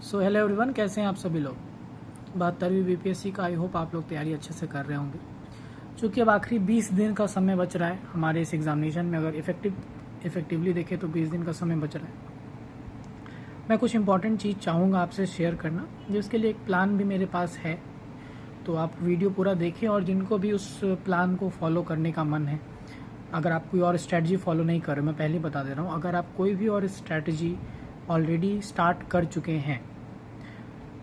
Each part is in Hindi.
सो हेलो एवरीवन, कैसे हैं आप सभी लोग। 72वीं बीपीएससी का आई होप आप लोग तैयारी अच्छे से कर रहे होंगे। चूँकि अब आखिरी 20 दिन का समय बच रहा है हमारे इस एग्जामिनेशन में, अगर इफेक्टिवली देखें तो 20 दिन का समय बच रहा है। मैं कुछ इंपॉर्टेंट चीज़ चाहूँगा आपसे शेयर करना, जिसके लिए एक प्लान भी मेरे पास है। तो आप वीडियो पूरा देखें, और जिनको भी उस प्लान को फॉलो करने का मन है, अगर आप कोई और स्ट्रैटेजी फॉलो नहीं कर रहे, मैं पहले बता दे रहा हूँ, अगर आप कोई भी और स्ट्रैटेजी ऑलरेडी स्टार्ट कर चुके हैं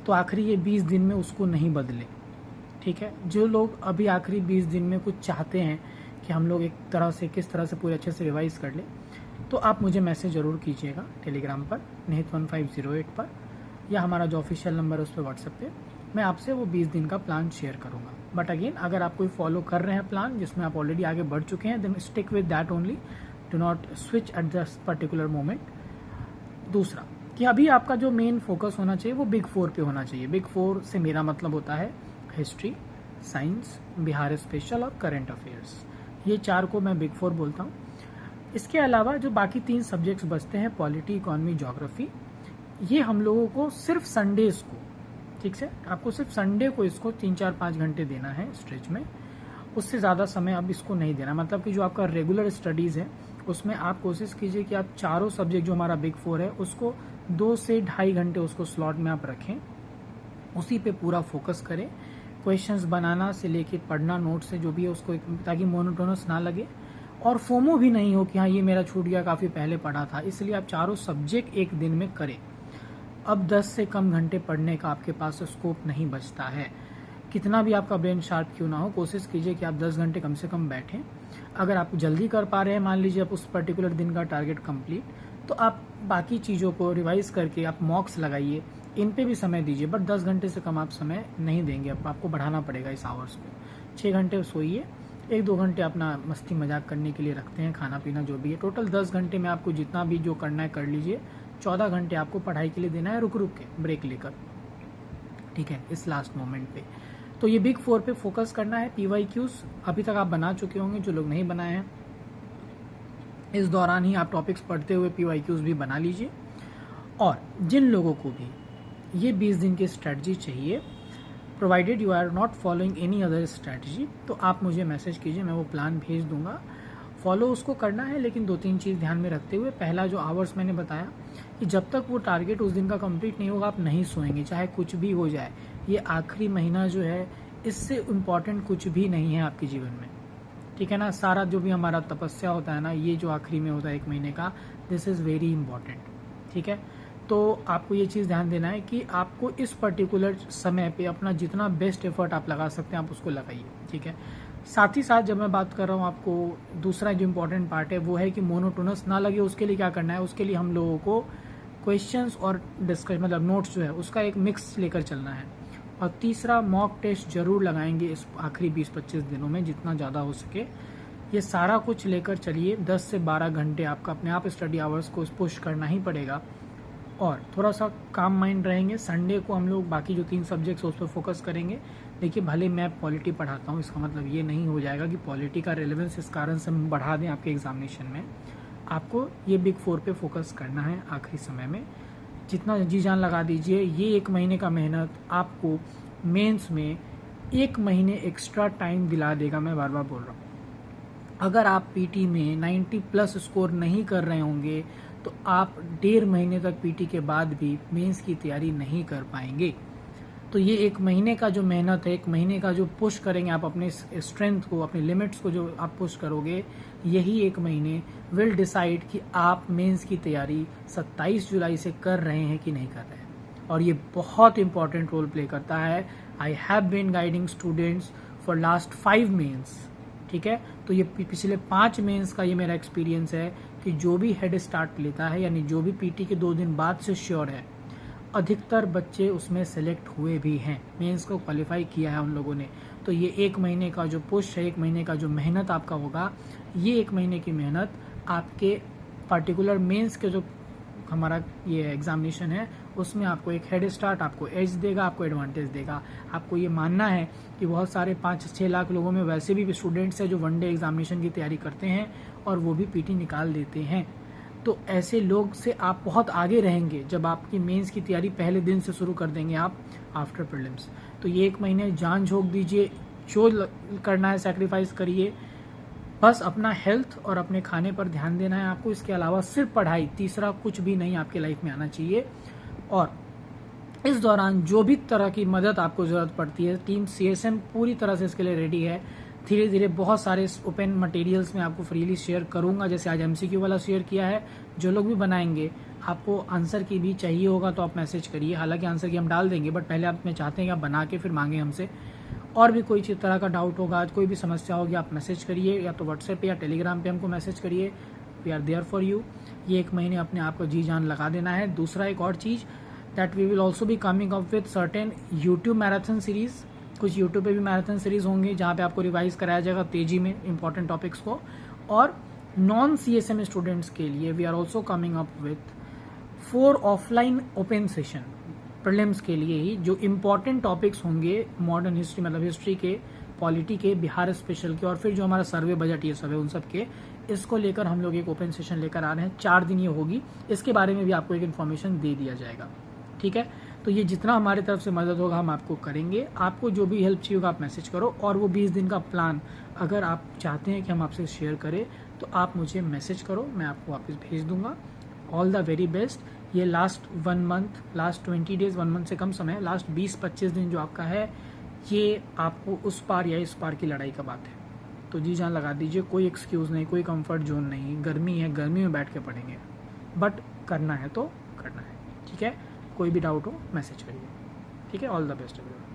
तो आखिरी ये 20 दिन में उसको नहीं बदले। ठीक है, जो लोग अभी आखिरी 20 दिन में कुछ चाहते हैं कि हम लोग एक तरह से किस तरह से पूरे अच्छे से रिवाइज कर ले, तो आप मुझे मैसेज ज़रूर कीजिएगा टेलीग्राम पर निहित 1508 पर, या हमारा जो ऑफिशियल नंबर है उस पर व्हाट्सएप पे। मैं आपसे वो 20 दिन का प्लान शेयर करूँगा। बट अगेन, अगर आप कोई फॉलो कर रहे हैं प्लान जिसमें आप ऑलरेडी आगे बढ़ चुके हैं, then stick with that only, do not switch at this particular moment. दूसरा कि अभी आपका जो मेन फोकस होना चाहिए वो बिग 4 पे होना चाहिए। बिग 4 से मेरा मतलब होता है हिस्ट्री, साइंस, बिहार स्पेशल और करंट अफेयर्स। ये 4 को मैं बिग 4 बोलता हूँ। इसके अलावा जो बाकी 3 सब्जेक्ट्स बचते हैं, पॉलिटी, इकोनॉमी, ज्योग्राफी, ये हम लोगों को सिर्फ संडेज को, ठीक से, आपको सिर्फ संडे को इसको 3-4-5 घंटे देना है स्ट्रेच में। उससे ज़्यादा समय अब इसको नहीं देना। मतलब कि जो आपका रेगुलर स्टडीज़ है उसमें आप कोशिश कीजिए कि आप चारों सब्जेक्ट जो हमारा बिग 4 है उसको 2 से 2.5 घंटे उसको स्लॉट में आप रखें, उसी पे पूरा फोकस करें। क्वेश्चंस बनाना से लेके पढ़ना, नोट से जो भी है उसको, ताकि मोनोटोनस ना लगे और फोमो भी नहीं हो कि हाँ ये मेरा छूट गया, काफ़ी पहले पढ़ा था। इसलिए आप चारों सब्जेक्ट एक दिन में करें। अब 10 से कम घंटे पढ़ने का आपके पास स्कोप नहीं बचता है। कितना भी आपका ब्रेन शार्प क्यों ना हो, कोशिश कीजिए कि आप 10 घंटे कम से कम बैठें। अगर आप जल्दी कर पा रहे हैं, मान लीजिए आप उस पर्टिकुलर दिन का टारगेट कंप्लीट, तो आप बाकी चीज़ों को रिवाइज करके आप मॉक्स लगाइए, इन पे भी समय दीजिए। बट 10 घंटे से कम आप समय नहीं देंगे, आपको बढ़ाना पड़ेगा इस आवर्स को। 6 घंटे सोइए, 1-2 घंटे अपना मस्ती मजाक करने के लिए रखते हैं, खाना पीना जो भी है। टोटल 10 घंटे में आपको जितना भी जो करना है कर लीजिए। 14 घंटे आपको पढ़ाई के लिए देना है, रुक रुक के, ब्रेक लेकर, ठीक है, इस लास्ट मोमेंट पे। तो ये बिग 4 पे फोकस करना है। PYQs अभी तक आप बना चुके होंगे, जो लोग नहीं बनाए हैं इस दौरान ही आप टॉपिक्स पढ़ते हुए PYQs भी बना लीजिए। और जिन लोगों को भी ये 20 दिन की स्ट्रैटेजी चाहिए, provided you are not following any other strategy, तो आप मुझे मैसेज कीजिए, मैं वो प्लान भेज दूंगा। फॉलो उसको करना है, लेकिन 2-3 चीज़ ध्यान में रखते हुए। पहला जो आवर्स मैंने बताया कि जब तक वो टारगेट उस दिन का कंप्लीट नहीं होगा आप नहीं सोएंगे, चाहे कुछ भी हो जाए। ये आखिरी महीना जो है, इससे इम्पॉर्टेंट कुछ भी नहीं है आपके जीवन में, ठीक है ना। सारा जो भी हमारा तपस्या होता है ना, ये जो आखिरी में होता है 1 महीने का, दिस इज़ वेरी इंपॉर्टेंट, ठीक है। तो आपको ये चीज़ ध्यान देना है कि आपको इस पर्टिकुलर समय पे अपना जितना बेस्ट एफर्ट आप लगा सकते हैं आप उसको लगाइए, ठीक है। साथ ही साथ जब मैं बात कर रहा हूँ, आपको दूसरा जो इम्पोर्टेंट पार्ट है वो है कि मोनोटोनस ना लगे। उसके लिए क्या करना है, उसके लिए हम लोगों को क्वेश्चंस और डिस्कस, मतलब नोट्स जो है उसका एक मिक्स लेकर चलना है। और तीसरा, मॉक टेस्ट जरूर लगाएंगे इस आखिरी 20-25 दिनों में, जितना ज़्यादा हो सके। ये सारा कुछ लेकर चलिए। 10 से 12 घंटे आपका अपने आप स्टडी आवर्स को पुश करना ही पड़ेगा, और थोड़ा सा काम माइंड रहेंगे। संडे को हम लोग बाकी जो 3 सब्जेक्ट्स उस पर फोकस करेंगे। देखिए, भले मैं पॉलिटी पढ़ाता हूँ, इसका मतलब ये नहीं हो जाएगा कि पॉलिटी का रेलेवेंस इस कारण से हम बढ़ा दें आपके एग्जामिनेशन में। आपको ये बिग 4 पे फोकस करना है आखिरी समय में। जितना जी जान लगा दीजिए। ये 1 महीने का मेहनत आपको मेंस में 1 महीने एक्स्ट्रा टाइम दिला देगा। मैं बार बार बोल रहा हूँ, अगर आप पीटी में 90+ स्कोर नहीं कर रहे होंगे तो आप 1.5 महीने तक पीटी के बाद भी मेंस की तैयारी नहीं कर पाएंगे। तो ये 1 महीने का जो मेहनत है, 1 महीने का जो पुश करेंगे आप अपने स्ट्रेंथ को, अपने लिमिट्स को जो आप पुश करोगे, यही 1 महीने विल डिसाइड कि आप मेंस की तैयारी 27 जुलाई से कर रहे हैं कि नहीं कर रहे हैं। और ये बहुत इंपॉर्टेंट रोल प्ले करता है। I have been guiding students for last 5 mens, ठीक है। तो ये पिछले 5 मेंस का ये मेरा एक्सपीरियंस है कि जो भी हेड स्टार्ट लेता है, यानी जो भी पीटी के 2 दिन बाद से श्योर है, अधिकतर बच्चे उसमें सेलेक्ट हुए भी हैं, मेंस को क्वालिफाई किया है उन लोगों ने। तो ये 1 महीने का जो पुश है, 1 महीने का जो मेहनत आपका होगा, ये 1 महीने की मेहनत आपके पर्टिकुलर मेंस के जो हमारा ये एग्जामिनेशन है उसमें आपको एक हेड स्टार्ट, आपको एज देगा, आपको एडवांटेज देगा। आपको ये मानना है कि बहुत सारे 5-6 लाख लोगों में वैसे भी स्टूडेंट्स हैं जो वनडे एग्जामिनेशन की तैयारी करते हैं और वो भी पीटी निकाल देते हैं। तो ऐसे लोग से आप बहुत आगे रहेंगे जब आपकी मेंस की तैयारी पहले दिन से शुरू कर देंगे आप आफ्टर प्रीलिम्स। तो ये 1 महीने जान झोंक दीजिए, जो करना है सैक्रिफाइस करिए, बस अपना हेल्थ और अपने खाने पर ध्यान देना है आपको। इसके अलावा सिर्फ पढ़ाई, तीसरा कुछ भी नहीं आपके लाइफ में आना चाहिए। और इस दौरान जो भी तरह की मदद आपको ज़रूरत पड़ती है, टीम CSM पूरी तरह से इसके लिए रेडी है। धीरे धीरे बहुत सारे ओपन मटेरियल्स मैं आपको फ्रीली शेयर करूंगा, जैसे आज MCQ वाला शेयर किया है। जो लोग भी बनाएंगे, आपको आंसर की भी चाहिए होगा तो आप मैसेज करिए, हालांकि आंसर की हम डाल देंगे, बट पहले आप में चाहते हैं कि आप बना के फिर मांगे हमसे। और भी कोई तरह का डाउट होगा, कोई भी समस्या होगी, आप मैसेज करिए, या तो व्हाट्सएप पे या टेलीग्राम पे हमको मैसेज करिए। We are there for you. ये 1 महीने अपने आप को जी जान लगा देना है। दूसरा एक और चीज़, that we will also be coming up with certain YouTube marathon series. कुछ यूट्यूब पे भी मैराथन सीरीज होंगे जहाँ पे आपको रिवाइज कराया जाएगा तेजी में इंपॉर्टेंट टॉपिक्स को। और नॉन CSM स्टूडेंट्स के लिए we are also coming up with 4 offline open session prelims के लिए ही, जो इम्पॉर्टेंट टॉपिक्स होंगे मॉडर्न हिस्ट्री, मतलब हिस्ट्री के, पॉलिटी के, बिहार स्पेशल के, और फिर जो हमारा सर्वे बजट ये सब है उन सब के, इसको लेकर हम लोग एक ओपन सेशन लेकर आ रहे हैं। 4 दिन ये होगी, इसके बारे में भी आपको एक इन्फॉर्मेशन दे दिया जाएगा। ठीक है, तो ये जितना हमारी तरफ से मदद होगा हम आपको करेंगे। आपको जो भी हेल्प चाहिए होगा आप मैसेज करो। और वो 20 दिन का प्लान अगर आप चाहते हैं कि हम आपसे शेयर करें तो आप मुझे मैसेज करो, मैं आपको वापस भेज दूंगा। All the very best. ये last 1 month, last 20 days, 1 month से कम समय, लास्ट 20-25 दिन जो आपका है, ये आपको उस पार या इस पार की लड़ाई का बात है। तो जी जान लगा दीजिए, कोई एक्सक्यूज़ नहीं, कोई कंफर्ट जोन नहीं। गर्मी है, गर्मी में बैठ के पढ़ेंगे, बट करना है तो करना है। ठीक है, कोई भी डाउट हो मैसेज करिए। ठीक है, ऑल द बेस्ट एवरीवन।